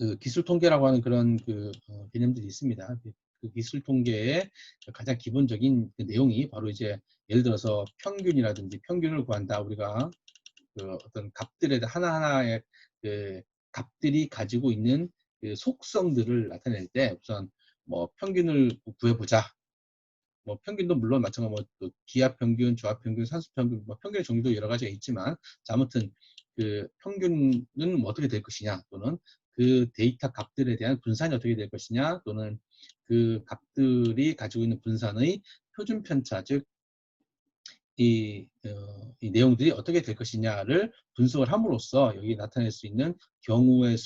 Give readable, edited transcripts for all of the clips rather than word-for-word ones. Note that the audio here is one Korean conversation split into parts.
그 기술 통계라고 하는 그런 개념들이 있습니다. 그 기술 통계의 가장 기본적인 그 내용이 바로 이제 예를 들어서 평균이라든지 평균을 구한다. 우리가 그 어떤 값들에 하나하나의 그 값들이 가지고 있는 그 속성들을 나타낼 때 우선 뭐 평균을 구해보자. 뭐 평균도 물론 마찬가지로 뭐 기압 평균, 조합 평균, 산수 평균, 뭐 평균의 종류도 여러 가지가 있지만, 자, 아무튼 그 평균은 뭐 어떻게 될 것이냐, 또는 그 데이터 값들에 대한 분산이 어떻게 될 것이냐, 또는 그 값들이 가지고 있는 분산의 표준 편차, 즉 이 내용들이 어떻게 될 것이냐를 분석을 함으로써 여기 나타낼 수 있는 경우의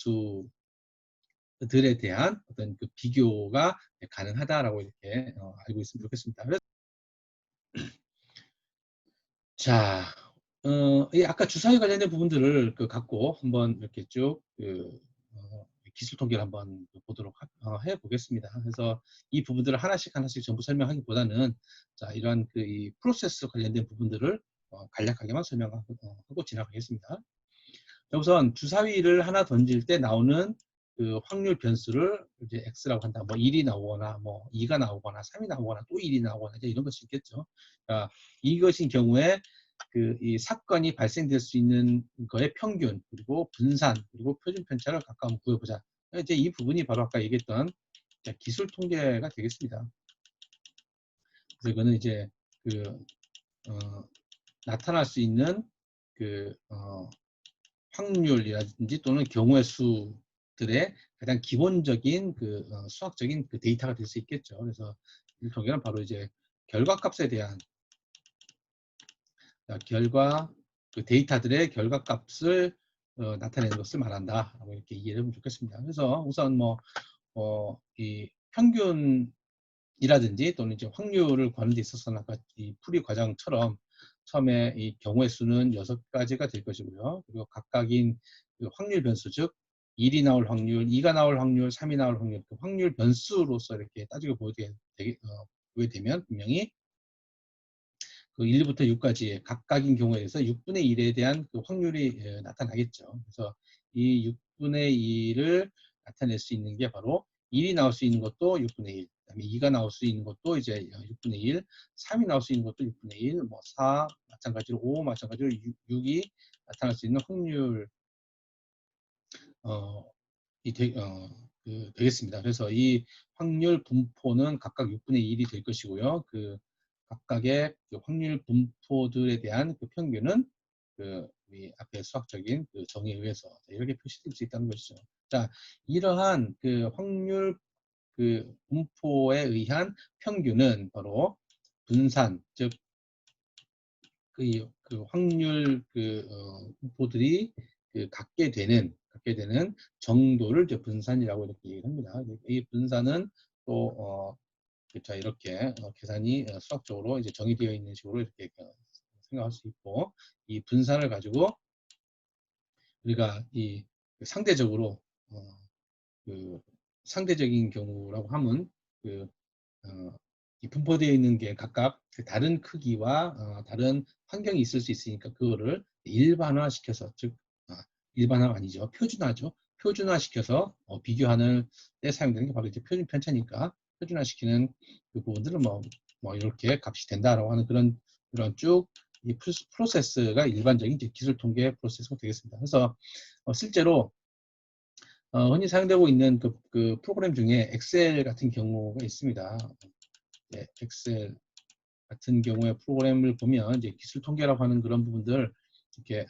수들에 대한 어떤 그 비교가 가능하다라고 이렇게 알고 있으면 좋겠습니다. 그래서 자, 이 아까 주사위 관련된 부분들을 갖고 한번 이렇게 쭉 기술 통계를 한번 보도록 해보겠습니다. 그래서 이 부분들을 하나씩 전부 설명하기보다는, 자, 이러한 이 프로세스 관련된 부분들을 간략하게만 설명하고 지나가겠습니다. 자, 우선 주사위를 하나 던질 때 나오는 그 확률 변수를 이제 x라고 한다. 뭐 1이 나오거나 뭐 2가 나오거나 3이 나오거나 또 1이 나오거나 이제 이런 것이 있겠죠. 자, 이것인 경우에 이 사건이 발생될 수 있는 거의 평균, 그리고 분산, 그리고 표준 편차를 각각 한번 구해보자. 이제 이 부분이 바로 아까 얘기했던 기술 통계가 되겠습니다. 그래서 이거는 이제 나타날 수 있는 확률이라든지 또는 경우의 수들의 가장 기본적인 수학적인 데이터가 될 수 있겠죠. 그래서 이 통계는 바로 이제 결과값에 대한 데이터들의 결과값을 나타내는 것을 말한다라고 이렇게 이해를 하면 좋겠습니다. 그래서 우선 이 평균이라든지 또는 이제 확률을 구하는 데 있어서는 아까 이 풀이 과정처럼 처음에 이 경우의 수는 6가지가 될 것이고요. 그리고 각각인 확률 변수, 즉 1이 나올 확률, 2가 나올 확률, 3이 나올 확률, 그 확률 변수로서 이렇게 따지고 보게 되면 분명히 1부터 6까지 각각인 경우에 대해서 6분의 1에 대한 확률이 나타나겠죠. 그래서 이 6분의 1을 나타낼 수 있는 게 바로 1이 나올 수 있는 것도 6분의 1, 그다음에 2가 나올 수 있는 것도 이제 6분의 1, 3이 나올 수 있는 것도 6분의 1, 뭐 4 마찬가지로 5 마찬가지로 6이 나타날 수 있는 확률 되겠습니다. 그래서 이 확률 분포는 각각 6분의 1이 될 것이고요. 각각의 확률 분포들에 대한 평균은 우리 앞에 수학적인 정의에 의해서 이렇게 표시될 수 있다는 것이죠. 자, 이러한 확률 분포에 의한 평균은 바로 분산, 즉 확률 분포들이 갖게 되는 정도를 이제 분산이라고 이렇게 얘기를 합니다. 이 분산은 또 자, 이렇게 계산이 수학적으로 이제 정의되어 있는 식으로 이렇게 생각할 수 있고, 이 분산을 가지고 우리가 이 상대적으로 상대적인 경우라고 하면 이 분포되어 있는 게 각각 다른 크기와 다른 환경이 있을 수 있으니까 그거를 일반화시켜서, 즉 일반화가 아니죠, 표준화죠. 표준화시켜서 비교하는 때 사용되는 게 바로 이제 표준 편차니까 표준화시키는 그 부분들은 뭐 이렇게 값이 된다라고 하는 그런 쭉 이 프로세스가 일반적인 기술 통계 프로세스가 되겠습니다. 그래서 실제로 흔히 사용되고 있는 그 프로그램 중에 엑셀 같은 경우가 있습니다. 네, 엑셀 같은 경우의 프로그램을 보면 이제 기술 통계라고 하는 그런 부분들 이렇게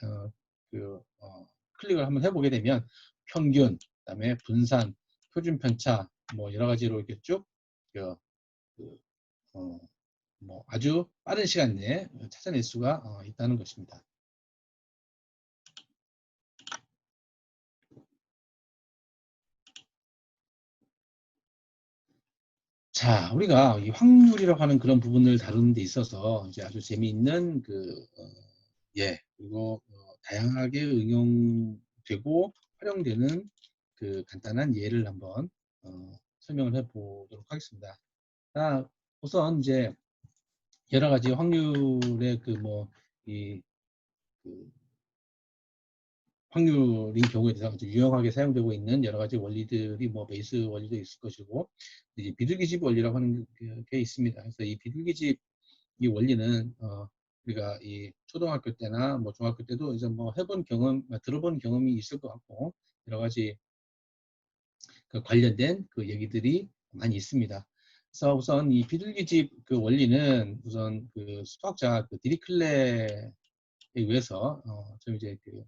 클릭을 한번 해보게 되면 평균, 그다음에 분산, 표준 편차, 뭐 여러 가지로 이렇게 쭉 뭐 아주 빠른 시간 내에 찾아낼 수가 있다는 것입니다. 자, 우리가 이 확률이라고 하는 그런 부분을 다루는 데 있어서 이제 아주 재미있는 그리고 다양하게 응용되고 활용되는 간단한 예를 한번 설명을 해보도록 하겠습니다. 자, 우선 이제 여러 가지 확률의 확률인 경우에 대해서 아주 유용하게 사용되고 있는 여러 가지 원리들이 뭐 베이스 원리도 있을 것이고, 이제 비둘기집 원리라고 하는 게 있습니다. 그래서 이 비둘기집 이 원리는 우리가 이 초등학교 때나 뭐 중학교 때도 이제 뭐 해본 경험, 들어본 경험이 있을 것 같고, 여러 가지 그 관련된 그 얘기들이 많이 있습니다. 그래서 우선 이 비둘기집 그 원리는 우선 그 수학자 그 디리클레에 의해서 좀 이제 그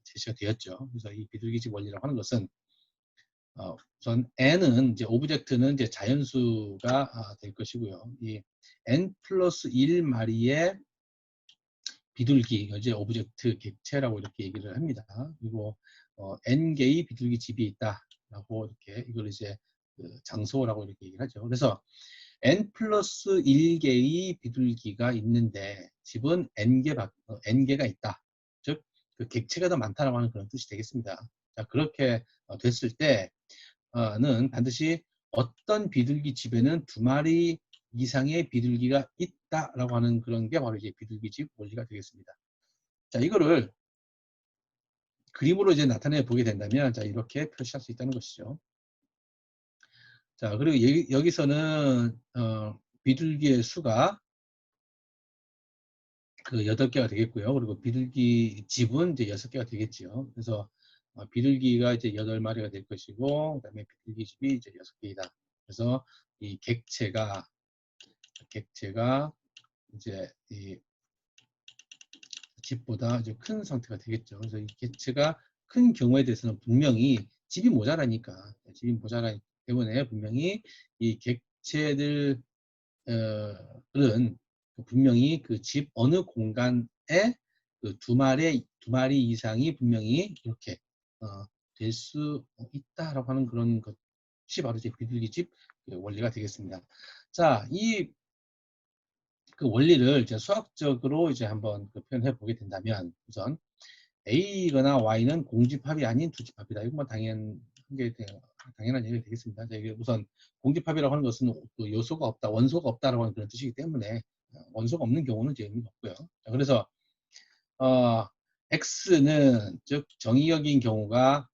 제시가 되었죠. 그래서 이 비둘기집 원리라고 하는 것은 우선 n은 이제 오브젝트는 이제 자연수가 될 것이고요. 이 n 플러스 1 마리의 비둘기, 이제 오브젝트 객체라고 이렇게 얘기를 합니다. 그리고 n 개의 비둘기 집이 있다라고 이렇게 이걸 이제 그 장소라고 이렇게 얘기를 하죠. 그래서 n 플러스 1개의 비둘기가 있는데 집은 n개가 있다. 즉, 그 객체가 더 많다라고 하는 그런 뜻이 되겠습니다. 자, 그렇게 됐을 때는 반드시 어떤 비둘기 집에는 2마리 이상의 비둘기가 있다라고 하는 그런 게 바로 이제 비둘기 집 원리가 되겠습니다. 자, 이거를 그림으로 이제 나타내 보게 된다면, 자, 이렇게 표시할 수 있다는 것이죠. 자, 그리고 여기서는 비둘기의 수가 그 8개가 되겠고요. 그리고 비둘기 집은 이제 6개가 되겠죠. 그래서 비둘기가 이제 8마리가 될 것이고, 그다음에 비둘기 집이 이제 6개이다. 그래서 이 객체가 이제 이 집보다 이제 큰 상태가 되겠죠. 그래서 이 객체가 큰 경우에 대해서는 분명히 집이 모자라기 때문에 분명히 이 객체들은 분명히 그 집 어느 공간에 그 2마리 이상이 분명히 이렇게 될 수 있다라고 하는 그런 것이 바로 이제 비둘기 집 원리가 되겠습니다. 자, 이 그 원리를 이제 수학적으로 이제 한번 표현해 보게 된다면, 우선 A거나 Y는 공집합이 아닌 두집합이다. 이건 뭐 당연한 얘기가 되겠습니다. 자, 이게 우선 공집합이라고 하는 것은 그 요소가 없다, 원소가 없다라고 하는 그런 뜻이기 때문에 원소가 없는 경우는 이제 의미가 없고요. 자, 그래서 X는 즉 정의역인 경우가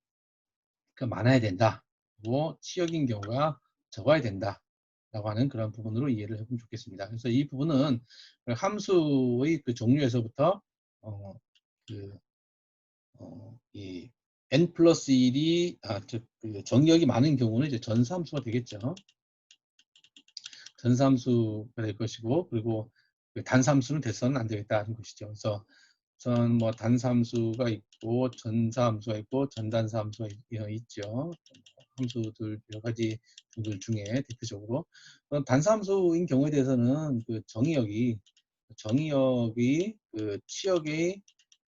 많아야 된다. 그리고 치역인 경우가 적어야 된다. 라고 하는 그런 부분으로 이해를 해보면 좋겠습니다. 그래서 이 부분은 함수의 그 종류에서부터 그 이 n 플러스 1이 즉 그 정의역이 많은 경우는 이제 전사함수가 되겠죠. 전사함수가 될 것이고, 그리고 그 단사함수는 돼서는 안 되겠다는 것이죠. 그래서 우선 뭐 단사함수가 있고 전사함수가 있고 전단사함수가 있죠. 함수들 여러 가지 들 중에 대표적으로 단사함수인 경우에 대해서는 그 정의역이 그 치역의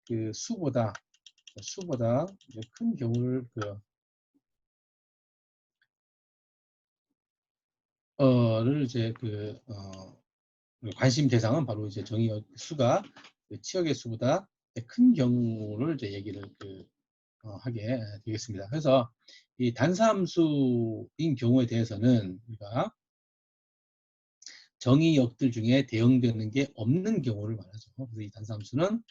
그 수보다 이제 큰 경우를 를 이제 관심 대상은 바로 이제 정의역 수가 그 치역의 수보다 큰 경우를 이제 얘기를 하게 되겠습니다. 그래서 이 단사함수인 경우에 대해서는 우리가 정의역들 중에 대응되는 게 없는 경우를 말하죠. 그래서 이 단사함수는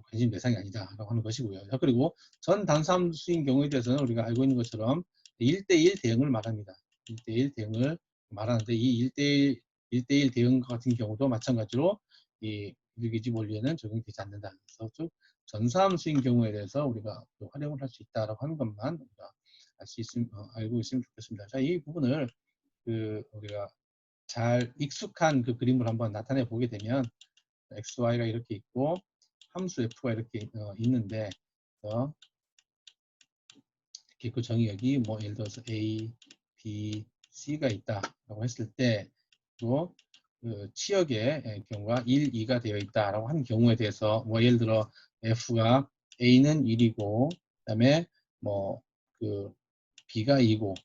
관심 대상이 아니다라고 하는 것이고요. 그리고 전 단사함수인 경우에 대해서는 우리가 알고 있는 것처럼 1대1 대응을 말합니다. 1대1 대응을 말하는데, 이 1대1 대응 같은 경우도 마찬가지로 이 비둘기집 원리에는 적용되지 않는다. 그래서 즉 전사함수인 경우에 대해서 우리가 활용을 할 수 있다라고 하는 것만 우리가 알고 있으면 좋겠습니다. 자, 이 부분을 우리가 잘 익숙한 그 그림을 한번 나타내 보게 되면, x, y가 이렇게 있고 함수 f가 이렇게 있는데, 이렇게 그 정의역이 뭐 예를 들어서 a, b, c가 있다라고 했을 때, 또 그 치역의 경우가 1, 2가 되어 있다라고 한 경우에 대해서, 뭐 예를 들어 f가 a는 1이고 그다음에 뭐 b가 2고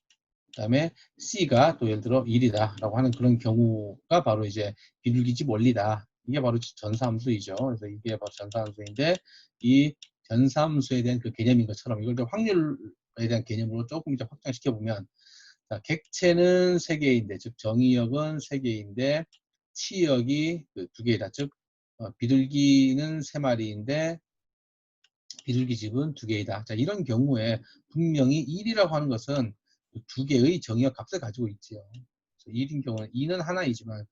그다음에 C가 또 예를 들어 1이다라고 하는 그런 경우가 바로 이제 비둘기집 원리다. 이게 바로 전사함수이죠. 그래서 이게 바로 전사함수인데, 이 전사함수에 대한 그 개념인 것처럼 이걸 좀 확률에 대한 개념으로 조금 이제 확장시켜 보면, 자, 객체는 3개인데, 즉 정의역은 3개인데 치역이 2개이다. 즉 비둘기는 3마리인데 비둘기집은 2개이다. 자, 이런 경우에 분명히 1이라고 하는 것은 2개의 정의역 값을 가지고 있지요. 1인 경우는 2는 하나이지만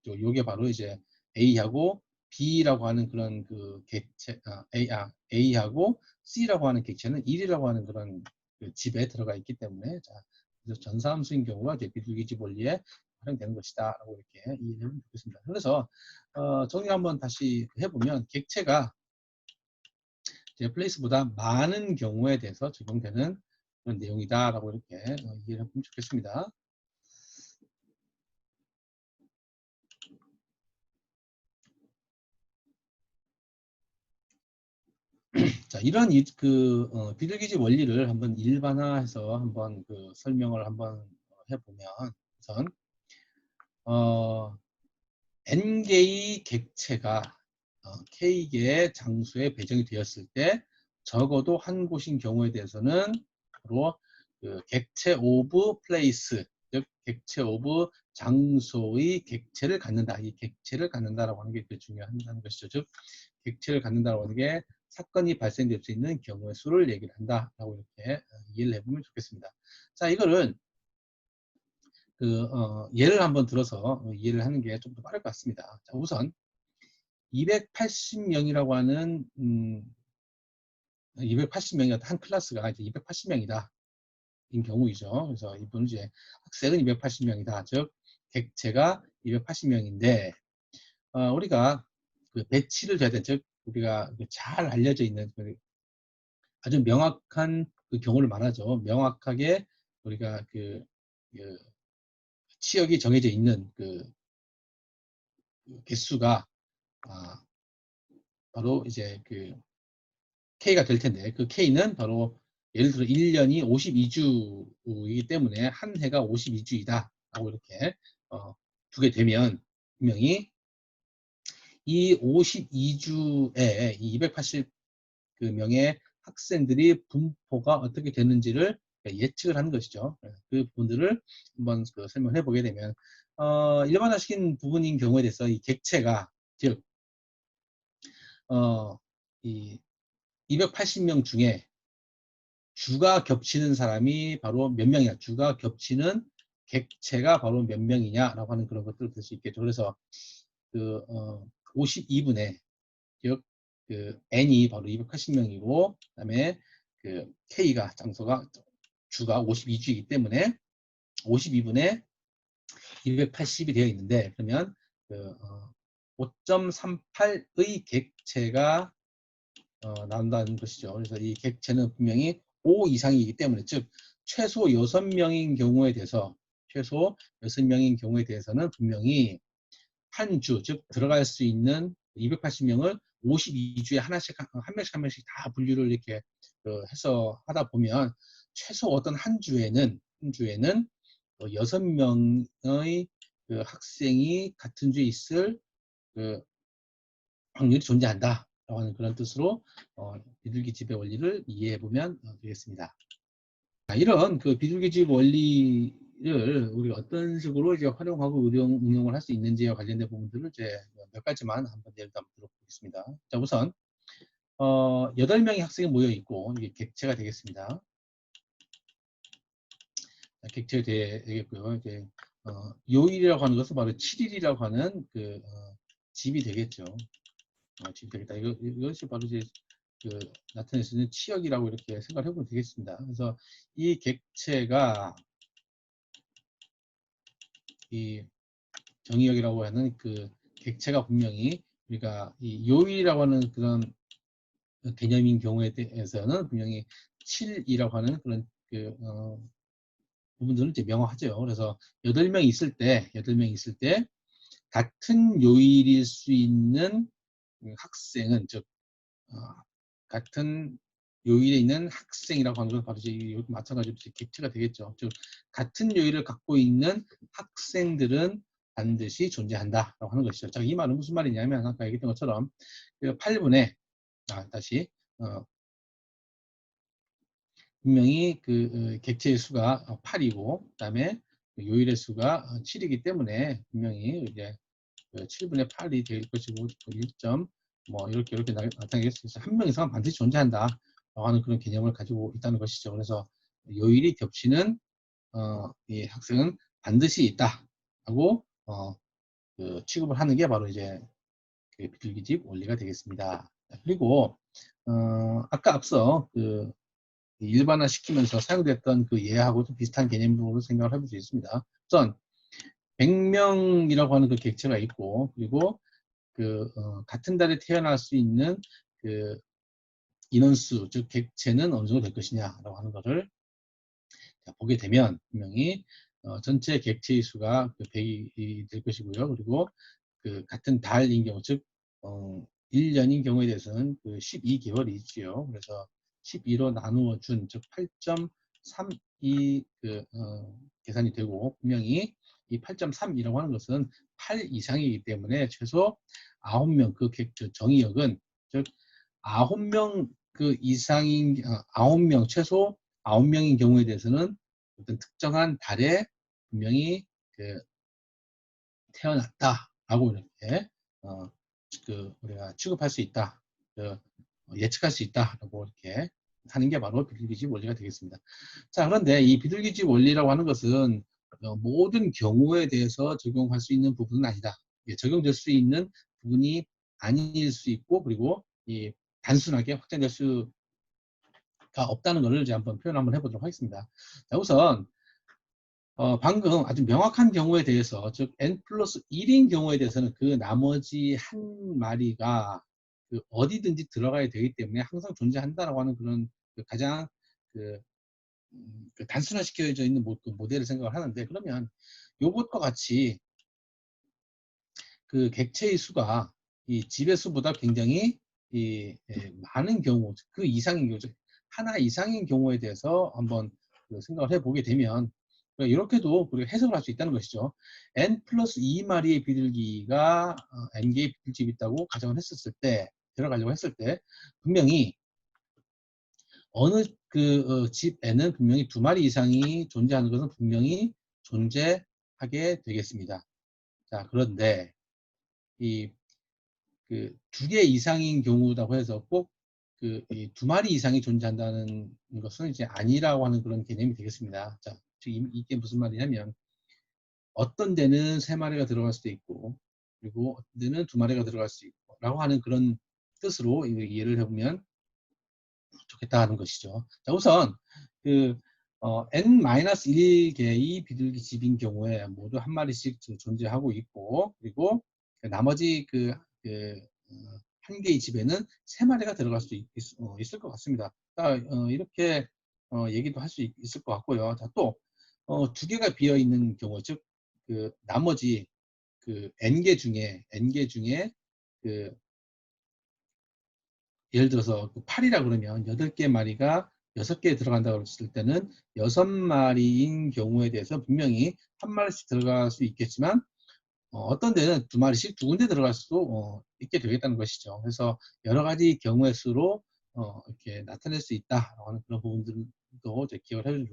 요게 바로 이제 A하고 B라고 하는 그런 그 객체, A하고 C라고 하는 객체는 1이라고 하는 그런 그 집에 들어가 있기 때문에, 자, 그래서 전사함수인 경우가 이제 비둘기집 원리에 활용되는 것이다 라고 이렇게 이해하면 좋겠습니다. 그래서 정리 한번 다시 해보면, 객체가 제 플레이스보다 많은 경우에 대해서 적용되는 그런 내용이다 라고 이렇게 이해를 해보면 좋겠습니다. 자, 이런 비둘기집 원리를 한번 일반화해서 한번 그 설명을 한번 해보면, 우선 n개의 객체가 k개의 장소에 배정이 되었을 때 적어도 한 곳인 경우에 대해서는 바로 그 객체 오브 플레이스, 즉 객체 오브 장소의 객체를 갖는다. 이 객체를 갖는다라고 하는 게 되게 중요하다는 것이죠. 즉 객체를 갖는다고 하는 게 사건이 발생될 수 있는 경우의 수를 얘기를 한다라고 이렇게 이해를 해보면 좋겠습니다. 자, 이거를 예를 한번 들어서 이해를 하는 게 좀 더 빠를 것 같습니다. 자, 우선 280명이라고 하는 280명이었던 한 클래스가 이제 280명이다 인 경우이죠. 그래서 이분 이제 학생은 280명이다. 즉 객체가 280명인데 우리가 그 배치를 돼야 돼. 즉 우리가 잘 알려져 있는 아주 명확한 그 경우를 말하죠. 명확하게 우리가 그 치역이 정해져 있는 그 개수가 바로 이제 그 K가 될 텐데, 그 K는 바로 예를 들어 1년이 52주이기 때문에 한 해가 52주이다 라고 이렇게 두게 되면, 분명히 이 52주에 이 280명의 학생들이 분포가 어떻게 되는지를 예측을 하는 것이죠. 그 부분들을 한번 설명해 보게 되면, 일반화시킨 부분인 경우에 대해서 이 객체가, 즉 이 280명 중에 주가 겹치는 사람이 바로 몇 명이냐, 주가 겹치는 객체가 바로 몇 명이냐라고 하는 그런 것들을 볼 수 있겠죠. 그래서 52분의, 즉 n이 바로 280명이고, 그다음에 k가 주가 52주이기 때문에 52분의 280이 되어 있는데, 그러면 5.38의 객체가 나온다는 것이죠. 그래서 이 객체는 분명히 5 이상이기 때문에, 즉 최소 6명인 경우에 대해서 는 분명히 한 주, 즉 들어갈 수 있는 280명을 52주에 한 명씩 다 분류를 이렇게 해서 하다 보면, 최소 어떤 한 주에는 6명의 학생이 같은 주에 있을 그 확률이 존재한다 라고 하는 그런 뜻으로 비둘기집의 원리를 이해해 보면 되겠습니다. 자, 이런 비둘기집 원리를 우리가 어떤 식으로 이제 활용하고 응용을 할 수 있는지와 관련된 부분들을 이제 몇 가지만 한번 예를 들어 들어보겠습니다. 자, 우선 8명의 학생이 모여 있고, 이게 객체가 되겠습니다. 자, 객체가 되겠고요. 이제 요일이라고 하는 것은 바로 7일이라고 하는 집이 되겠죠. 집이 되겠다. 이것이 바로 이제 나타낼 수 있는 치역이라고 이렇게 생각을 해보면 되겠습니다. 그래서 이 객체가 이 정의역이라고 하는 객체가 분명히 우리가 이 요일이라고 하는 그런 개념인 경우에 대해서는 분명히 7이라고 하는 그런 부분들은 이제 명확하죠. 그래서 8명 있을 때 같은 요일일 수 있는 학생은, 즉 같은 요일에 있는 학생이라고 하는 건 바로 이제 마찬가지로 객체가 되겠죠. 즉 같은 요일을 갖고 있는 학생들은 반드시 존재한다라고 하는 것이죠. 자, 이 말은 무슨 말이냐면, 아까 얘기했던 것처럼 8분의 다시 분명히 객체의 수가 8이고, 그다음에 요일의 수가 7이기 때문에 분명히 이제 7분의 8이 될 것이고, 뭐 이렇게 나타내겠습니다. 한 명 이상은 반드시 존재한다 라고 하는 그런 개념을 가지고 있다는 것이죠. 그래서 요일이 겹치는 이 학생은 반드시 있다 라고 그 취급을 하는 게 바로 이제 그 비둘기집 원리가 되겠습니다. 그리고 아까 앞서 그 일반화 시키면서 사용됐던 그 예하고도 비슷한 개념으로 생각을 해볼 수 있습니다. 우선 100명이라고 하는 그 객체가 있고, 그리고 그 같은 달에 태어날 수 있는 그 인원수, 즉 객체는 어느 정도 될 것이냐라고 하는 것을 보게 되면 분명히 전체 객체의 수가 그 100이 될 것이고요. 그리고 그 같은 달인 경우, 즉 1년인 경우에 대해서는 그 12개월이 있지요. 그래서 12로 나누어 준, 즉 8.32 그 계산이 되고, 분명히 이 8.3이라고 하는 것은 8 이상이기 때문에 최소 9명 그 정의역은, 즉 9명 그 이상인 9명 최소 9명인 경우에 대해서는 어떤 특정한 달에 분명히 그 태어났다라고 이렇게 우리가 취급할 수 있다, 예측할 수 있다라고 이렇게 하는 게 바로 비둘기집 원리가 되겠습니다. 자, 그런데 이 비둘기집 원리라고 하는 것은 모든 경우에 대해서 적용할 수 있는 부분은 아니다. 적용될 수 있는 부분이 아닐 수 있고, 그리고 이 단순하게 확장될 수가 없다는 것을 이제 한번 해보도록 하겠습니다. 자, 우선 방금 아주 명확한 경우에 대해서, 즉 n 플러스 1인 경우에 대해서는 그 나머지 한 마리가 그 어디든지 들어가야 되기 때문에 항상 존재한다라고 하는 그런 그 가장 그, 그 단순화시켜져 있는 그 모델을 생각을 하는데, 그러면 요것과 같이 그 객체의 수가 이 집의 수보다 굉장히 많은 경우, 그 이상인 경우, 즉 하나 이상인 경우에 대해서 한번 생각을 해보게 되면 이렇게도 우리가 해석을 할 수 있다는 것이죠. n 플러스 2마리의 비둘기가 n개의 비둘집이 있다고 가정을 했었을 때, 들어가려고 했을 때 분명히 어느 그 집에는 분명히 2마리 이상이 존재하는 것은 분명히 존재하게 되겠습니다. 자, 그런데 이 그 2개 이상인 경우라고 해서 꼭 그 2마리 이상이 존재한다는 것은 이제 아니라고 하는 그런 개념이 되겠습니다. 자, 지금 이게 무슨 말이냐면, 어떤 데는 3마리가 들어갈 수도 있고, 그리고 어떤 데는 2마리가 들어갈 수 있고 라고 하는 그런 뜻으로 이해를 해보면 좋겠다 하는 것이죠. 자, 우선 그 n-1개의 비둘기 집인 경우에 모두 한 마리씩 존재하고 있고, 그리고 나머지 한 개의 집에는 3마리가 들어갈 수 있을 것 같습니다. 자, 이렇게 얘기도 할 수 있을 것 같고요. 자, 또 2개가 비어 있는 경우, 즉 그 나머지 그 n개 중에 그 예를 들어서 8이라 그러면 8개 마리가 6개에 들어간다고 했을 때는 6마리인 경우에 대해서 분명히 한 마리씩 들어갈 수 있겠지만, 어떤 데는 2마리씩 2군데 들어갈 수도 있게 되겠다는 것이죠. 그래서 여러 가지 경우의 수로 이렇게 나타낼 수 있다라고 하는 그런 부분들도 이제 기억을 해주면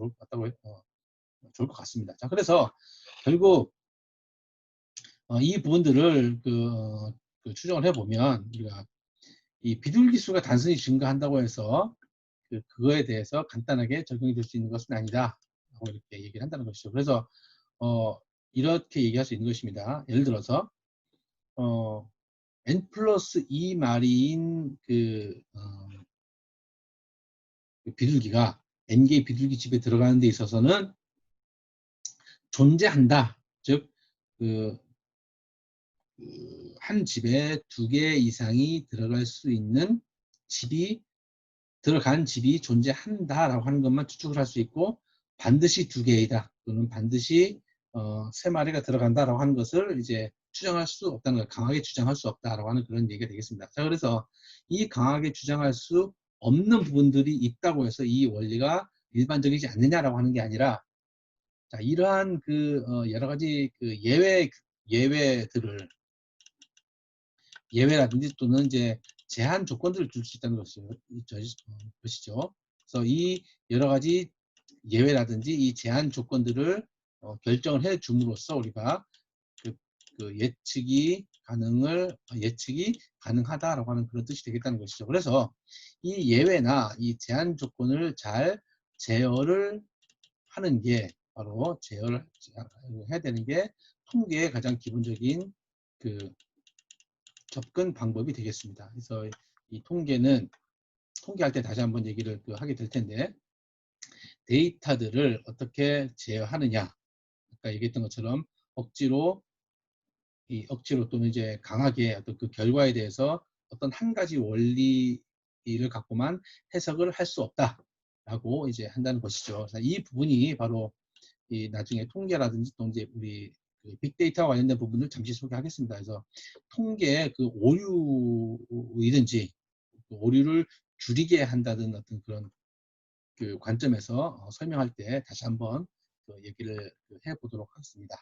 좋을 것 같습니다. 자, 그래서 결국 이 부분들을 추정을 해보면, 우리가 이 비둘기 수가 단순히 증가한다고 해서 그거에 대해서 간단하게 적용이 될 수 있는 것은 아니다 라고 이렇게 얘기를 한다는 것이죠. 그래서 이렇게 얘기할 수 있는 것입니다. 예를 들어서 n 플러스 2마리인 그 비둘기가 n개의 비둘기 집에 들어가는 데 있어서는 존재한다. 즉 한 집에 2개 이상이 들어갈 수 있는 들어간 집이 존재한다라고 하는 것만 추측을 할 수 있고, 반드시 2개이다 또는 반드시 3마리가 들어간다라고 하는 것을 이제 추정할 수 없다는 걸, 강하게 주장할 수 없다라고 하는 그런 얘기가 되겠습니다. 자, 그래서 이 강하게 주장할 수 없는 부분들이 있다고 해서 이 원리가 일반적이지 않느냐라고 하는 게 아니라, 자, 이러한 여러 가지 예외라든지 또는 이제 제한 조건들을 줄 수 있다는 것이죠. 그래서 이 여러 가지 예외라든지 이 제한 조건들을 결정을 해 줌으로써 우리가 그 예측이 가능하다라고 하는 그런 뜻이 되겠다는 것이죠. 그래서 이 예외나 이 제한 조건을 잘 제어를 하는 게 바로 제어를 해야 되는 게 통계의 가장 기본적인 그 접근 방법이 되겠습니다. 그래서 이 통계할 때 다시 한번 얘기를 하게 될 텐데, 데이터들을 어떻게 제어하느냐, 아까 얘기했던 것처럼 억지로 또는 이제 강하게 어떤 그 결과에 대해서 어떤 한 가지 원리를 갖고만 해석을 할 수 없다라고 이제 한다는 것이죠. 이 부분이 바로 이 나중에 통계라든지 또 이제 우리 그 빅데이터와 관련된 부분을 잠시 소개하겠습니다. 그래서 통계의 그 오류이든지 그 오류를 줄이게 한다는 어떤 그런 그 관점에서 설명할 때 다시 한번 그 얘기를 해보도록 하겠습니다.